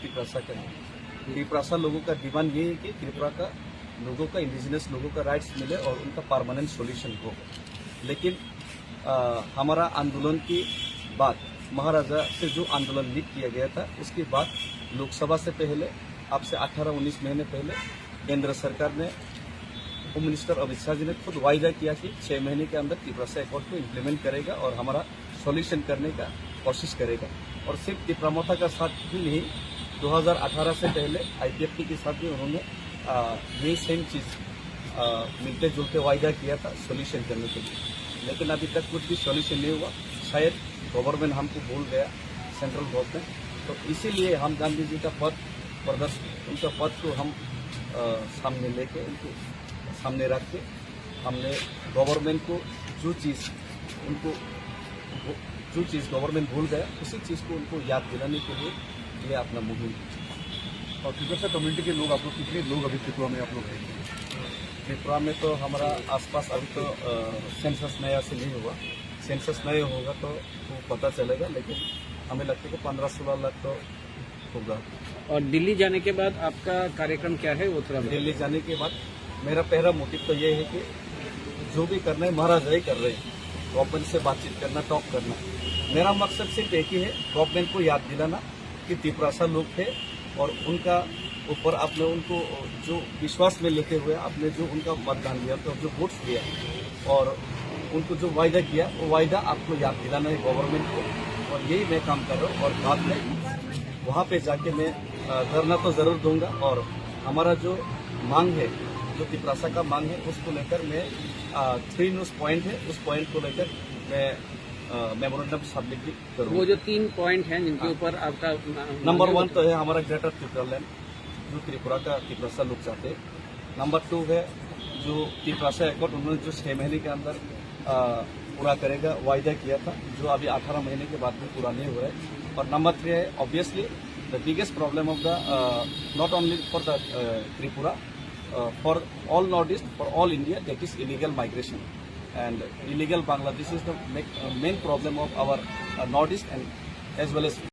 त्रिपुरा का नहीं। त्रिपुरा लोगों का डिमांड ये है कि त्रिपुरा का लोगों का, इंडिजिनस लोगों का राइट्स मिले और उनका परमानेंट सॉल्यूशन हो। लेकिन हमारा आंदोलन की बात, महाराजा से जो आंदोलन लीड किया गया था, उसके बाद लोकसभा से पहले, अब से 18-19 महीने पहले केंद्र सरकार ने, होम मिनिस्टर अमित शाह जी ने खुद वायदा किया कि 6 महीने के अंदर त्रिपुरा एकॉर्ड को इम्प्लीमेंट करेगा और हमारा सॉल्यूशन करने का कोशिश करेगा। और सिर्फ त्रिपुरा का साथ ही नहीं, 2018 से पहले IPFT के साथ भी उन्होंने ये सेम चीज़ मिलते जुलते वायदा किया था सॉल्यूशन करने के लिए। लेकिन अभी तक कुछ भी सॉल्यूशन नहीं हुआ। शायद गवर्नमेंट हमको भूल गया, सेंट्रल गवर्नमेंट। तो इसीलिए हम गांधी जी का पद प्रदर्शन, उनका पद को हम सामने लेके, उनको सामने रख के, हमने गवर्नमेंट को जो चीज़ गवर्नमेंट भूल गया, उसी चीज़ को उनको याद दिलाने के लिए ये अपना मुहिम। और त्रिपुरा कम्युनिटी के लोग, आप लोग कितने लोग अभी त्रिपुरा में आप लोग हैं? त्रिपुरा में तो हमारा आसपास अभी तो सेंसस नया से नहीं हुआ। सेंसस नया होगा तो पता चलेगा, लेकिन हमें लगता है कि 15-16 लाख तो होगा। और दिल्ली जाने के बाद आपका कार्यक्रम क्या है, वो थोड़ा दिल्ली जाने के बाद मेरा पहला मोटिव तो ये है कि जो भी करना है महाराजा ही कर रहे हैं, गवर्नमेंट से बातचीत करना, टॉक करना। मेरा मकसद सिर्फ एक ही है, गवर्नमेंट को याद दिलाना कि त्रिपुरा लोग थे और उनका ऊपर आपने उनको जो विश्वास में लेते हुए आपने जो उनका मतदान दिया, तो जो वोट्स दिया और उनको जो वायदा किया, वो वायदा आपको याद दिलाना है गवर्नमेंट को। और यही मैं काम कर रहा हूँ। और बाद में वहाँ पे जाके मैं धरना तो ज़रूर दूंगा। और हमारा जो मांग है, जो त्रिपुरा का मांग है, उसको लेकर मैं 3 न्यूज़ पॉइंट है, उस पॉइंट को लेकर मैं मेमोरेंडम सबमिट भी करूँगा। वो जो 3 पॉइंट हैं जिनके ऊपर आपका नंबर 1 तो है हमारा ग्रेटर त्रिपुरा लैंड, जो त्रिपुरा लोग चाहते हैं। नंबर 2 है जो त्रिपुरा एकॉर्ड उन्होंने जो 6 महीने के अंदर पूरा करेगा, वायदा किया था, जो अभी 18 महीने के बाद भी पूरा नहीं हुआ है। और नंबर 3 है obviously the biggest problem of the not only for the Tripura, for all Northeast, for all India, that is illegal migration. And illegal Bangladesh is the main problem of our Northeast and as well as